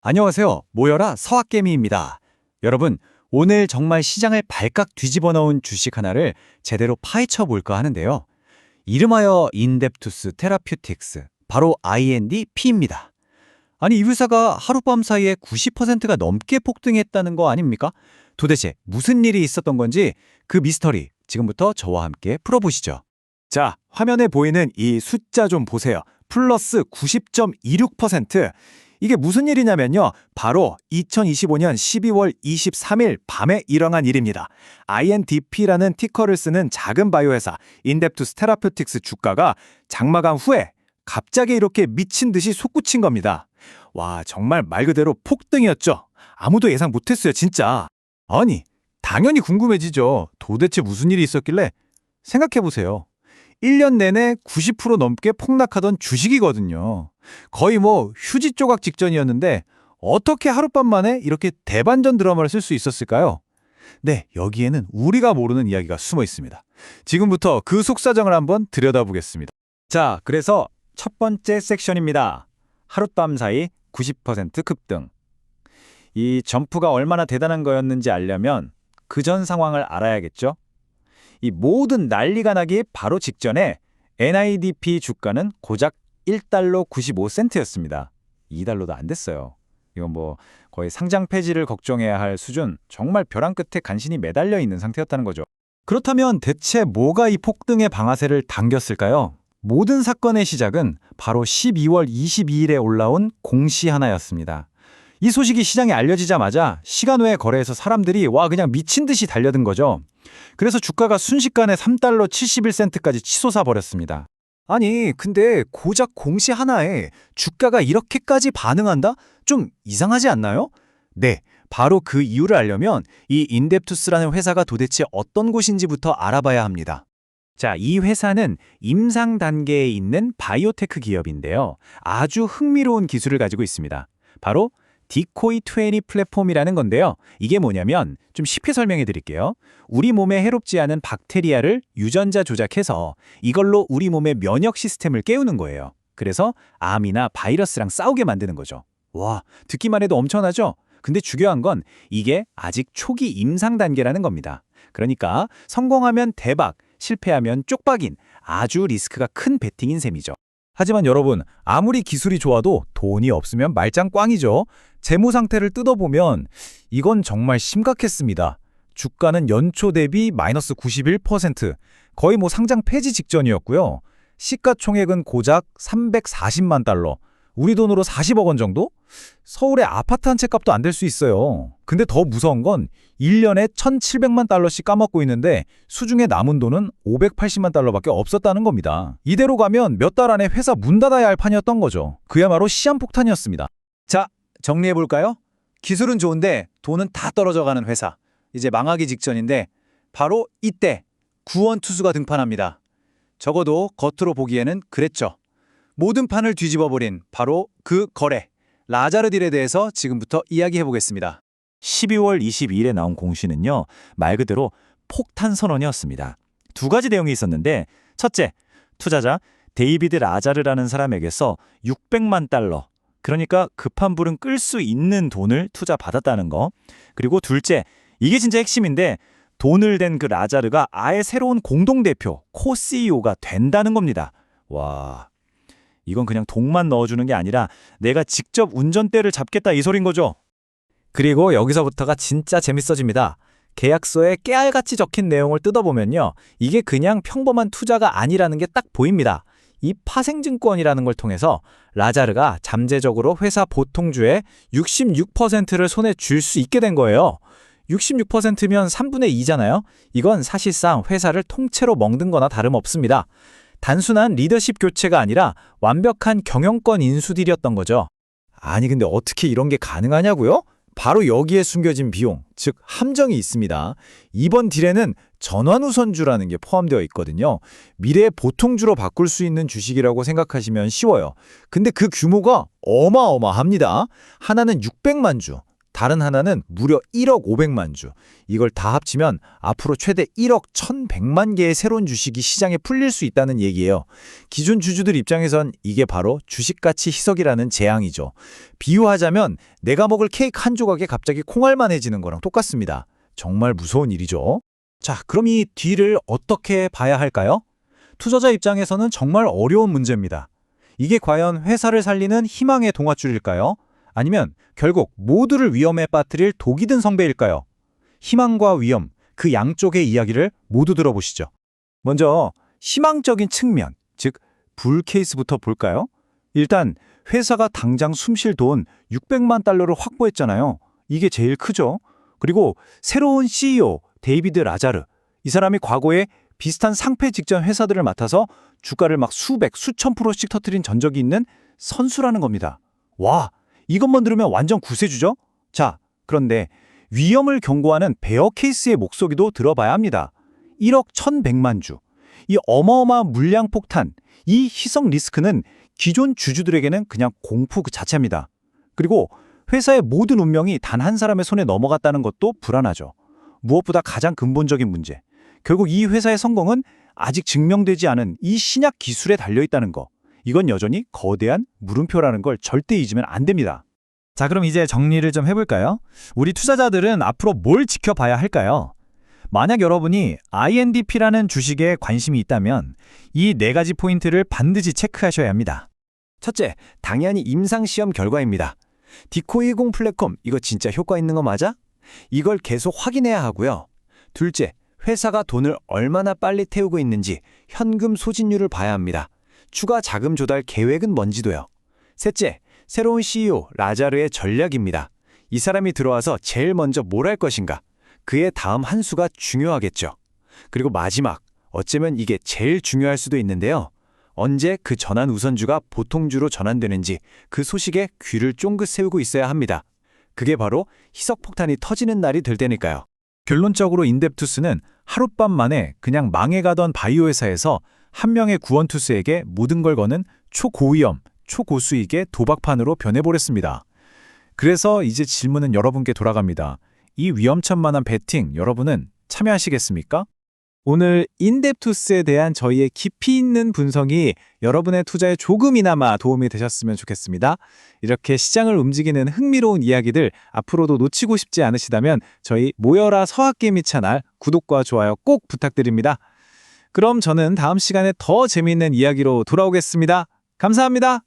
안녕하세요. 모여라 서학개미입니다. 여러분, 오늘 정말 시장을 발칵 뒤집어 놓은 주식 하나를 제대로 파헤쳐 볼까 하는데요. 이름하여 인뎁투스 테라퓨틱스, 바로 INDP입니다. 아니, 이 회사가 하룻밤 사이에 90%가 넘게 폭등했다는 거 아닙니까? 도대체 무슨 일이 있었던 건지 그 미스터리 지금부터 저와 함께 풀어보시죠. 자, 화면에 보이는 이 숫자 좀 보세요. 플러스 90.26%. 이게 무슨 일이냐면요. 바로 2025년 12월 23일 밤에 일어난 일입니다. INDP라는 티커를 쓰는 작은 바이오 회사 인뎁투스 테라퓨틱스 주가가 장마감 후에 갑자기 이렇게 미친 듯이 솟구친 겁니다. 와, 정말 말 그대로 폭등이었죠. 아무도 예상 못했어요, 진짜. 아니, 당연히 궁금해지죠. 도대체 무슨 일이 있었길래? 생각해보세요. 1년 내내 90% 넘게 폭락하던 주식이거든요. 거의 휴지 조각 직전이었는데 어떻게 하룻밤 만에 이렇게 대반전 드라마를 쓸 수 있었을까요? 네, 여기에는 우리가 모르는 이야기가 숨어 있습니다. 지금부터 그 속사정을 한번 들여다보겠습니다. 자, 그래서 첫 번째 섹션입니다. 하룻밤 사이 90% 급등. 이 점프가 얼마나 대단한 거였는지 알려면 그 전 상황을 알아야겠죠? 이 모든 난리가 나기 바로 직전에 NIDP 주가는 고작 1달러 95센트였습니다. 2달러도 안 됐어요. 이건 거의 상장 폐지를 걱정해야 할 수준, 정말 벼랑 끝에 간신히 매달려 있는 상태였다는 거죠. 그렇다면 대체 뭐가 이 폭등의 방아쇠를 당겼을까요? 모든 사건의 시작은 바로 12월 22일에 올라온 공시 하나였습니다. 이 소식이 시장에 알려지자마자 시간 외의 거래에서 사람들이 그냥 미친 듯이 달려든 거죠. 그래서 주가가 순식간에 3달러 71센트까지 치솟아 버렸습니다. 아니, 근데 고작 공시 하나에 주가가 이렇게까지 반응한다? 좀 이상하지 않나요? 네, 바로 그 이유를 알려면 이 인뎁투스라는 회사가 도대체 어떤 곳인지부터 알아봐야 합니다. 자, 이 회사는 임상 단계에 있는 바이오테크 기업인데요. 아주 흥미로운 기술을 가지고 있습니다. 바로 디코이20 플랫폼이라는 건데요. 이게 뭐냐면 좀 쉽게 설명해 드릴게요. 우리 몸에 해롭지 않은 박테리아를 유전자 조작해서 이걸로 우리 몸의 면역 시스템을 깨우는 거예요. 그래서 암이나 바이러스랑 싸우게 만드는 거죠. 와, 듣기만 해도 엄청나죠? 근데 중요한 건 이게 아직 초기 임상 단계라는 겁니다. 그러니까 성공하면 대박, 실패하면 쪽박인 아주 리스크가 큰 베팅인 셈이죠. 하지만 여러분, 아무리 기술이 좋아도 돈이 없으면 말짱 꽝이죠. 재무 상태를 뜯어보면 이건 정말 심각했습니다. 주가는 연초 대비 마이너스 91%, 거의 상장 폐지 직전이었고요. 시가총액은 고작 340만 달러, 우리 돈으로 40억 원 정도? 서울의 아파트 한 채 값도 안 될 수 있어요. 근데 더 무서운 건 1년에 1,700만 달러씩 까먹고 있는데 수중에 남은 돈은 580만 달러밖에 없었다는 겁니다. 이대로 가면 몇 달 안에 회사 문 닫아야 할 판이었던 거죠. 그야말로 시한폭탄이었습니다. 자, 정리해볼까요? 기술은 좋은데 돈은 다 떨어져가는 회사. 이제 망하기 직전인데 바로 이때 구원투수가 등판합니다. 적어도 겉으로 보기에는 그랬죠. 모든 판을 뒤집어버린 바로 그 거래, 라자르 딜에 대해서 지금부터 이야기해보겠습니다. 12월 22일에 나온 공시는요, 말 그대로 폭탄 선언이었습니다. 두 가지 내용이 있었는데, 첫째, 투자자 데이비드 라자르라는 사람에게서 600만 달러, 그러니까 급한 불은 끌 수 있는 돈을 투자받았다는 거. 그리고 둘째, 이게 진짜 핵심인데 돈을 댄 그 라자르가 아예 새로운 공동대표, co-CEO가 된다는 겁니다. 와, 이건 그냥 돈만 넣어주는 게 아니라 내가 직접 운전대를 잡겠다 이 소린 거죠. 그리고 여기서부터가 진짜 재밌어집니다. 계약서에 깨알같이 적힌 내용을 뜯어보면요, 이게 그냥 평범한 투자가 아니라는 게 딱 보입니다. 이 파생증권이라는 걸 통해서 라자르가 잠재적으로 회사 보통주의 66%를 손에 쥘 수 있게 된 거예요. 66%면 3분의 2잖아요. 이건 사실상 회사를 통째로 먹는 거나 다름없습니다. 단순한 리더십 교체가 아니라 완벽한 경영권 인수딜이었던 거죠. 아니, 근데 어떻게 이런 게 가능하냐고요? 바로 여기에 숨겨진 비용, 즉 함정이 있습니다. 이번 딜에는 전환우선주라는 게 포함되어 있거든요. 미래의 보통주로 바꿀 수 있는 주식이라고 생각하시면 쉬워요. 근데 그 규모가 어마어마합니다. 하나는 600만 주, 다른 하나는 무려 1억 500만 주. 이걸 다 합치면 앞으로 최대 1억 1,100만 개의 새로운 주식이 시장에 풀릴 수 있다는 얘기예요. 기존 주주들 입장에선 이게 바로 주식가치 희석이라는 재앙이죠. 비유하자면 내가 먹을 케이크 한 조각에 갑자기 콩알만해지는 거랑 똑같습니다. 정말 무서운 일이죠. 자, 그럼 이 뒤를 어떻게 봐야 할까요? 투자자 입장에서는 정말 어려운 문제입니다. 이게 과연 회사를 살리는 희망의 동화줄일까요? 아니면 결국 모두를 위험에 빠뜨릴 독이 든 성배일까요? 희망과 위험, 그 양쪽의 이야기를 모두 들어보시죠. 먼저 희망적인 측면, 즉 불 케이스부터 볼까요? 일단 회사가 당장 숨쉴 돈 600만 달러를 확보했잖아요. 이게 제일 크죠. 그리고 새로운 CEO 데이비드 라자르, 이 사람이 과거에 비슷한 상폐 직전 회사들을 맡아서 주가를 막 수백, 수천 %씩 터뜨린 전적이 있는 선수라는 겁니다. 와, 이것만 들으면 완전 구세주죠? 자, 그런데 위험을 경고하는 베어 케이스의 목소리도 들어봐야 합니다. 1억 1,100만 주. 이 어마어마한 물량 폭탄, 이 희석 리스크는 기존 주주들에게는 그냥 공포 그 자체입니다. 그리고 회사의 모든 운명이 단 한 사람의 손에 넘어갔다는 것도 불안하죠. 무엇보다 가장 근본적인 문제. 결국 이 회사의 성공은 아직 증명되지 않은 이 신약 기술에 달려있다는 거. 이건 여전히 거대한 물음표라는 걸 절대 잊으면 안 됩니다. 자, 그럼 이제 정리를 좀 해볼까요? 우리 투자자들은 앞으로 뭘 지켜봐야 할까요? 만약 여러분이 INDP라는 주식에 관심이 있다면 이 4가지 포인트를 반드시 체크하셔야 합니다. 첫째, 당연히 임상시험 결과입니다. 디코20 플랫폼, 이거 진짜 효과 있는 거 맞아? 이걸 계속 확인해야 하고요. 둘째, 회사가 돈을 얼마나 빨리 태우고 있는지 현금 소진율을 봐야 합니다. 추가 자금 조달 계획은 뭔지도요. 셋째, 새로운 CEO 라자르의 전략입니다. 이 사람이 들어와서 제일 먼저 뭘 할 것인가? 그의 다음 한 수가 중요하겠죠. 그리고 마지막, 어쩌면 이게 제일 중요할 수도 있는데요. 언제 그 전환 우선주가 보통주로 전환되는지 그 소식에 귀를 쫑긋 세우고 있어야 합니다. 그게 바로 희석폭탄이 터지는 날이 될 테니까요. 결론적으로 인뎁투스는 하룻밤 만에 그냥 망해가던 바이오 회사에서 한 명의 구원투수에게 모든 걸 거는 초고위험, 초고수익의 도박판으로 변해버렸습니다. 그래서 이제 질문은 여러분께 돌아갑니다. 이 위험천만한 베팅 여러분은 참여하시겠습니까? 오늘 인뎁투스에 대한 저희의 깊이 있는 분석이 여러분의 투자에 조금이나마 도움이 되셨으면 좋겠습니다. 이렇게 시장을 움직이는 흥미로운 이야기들 앞으로도 놓치고 싶지 않으시다면 저희 모여라 서학개미 채널 구독과 좋아요 꼭 부탁드립니다. 그럼 저는 다음 시간에 더 재미있는 이야기로 돌아오겠습니다. 감사합니다.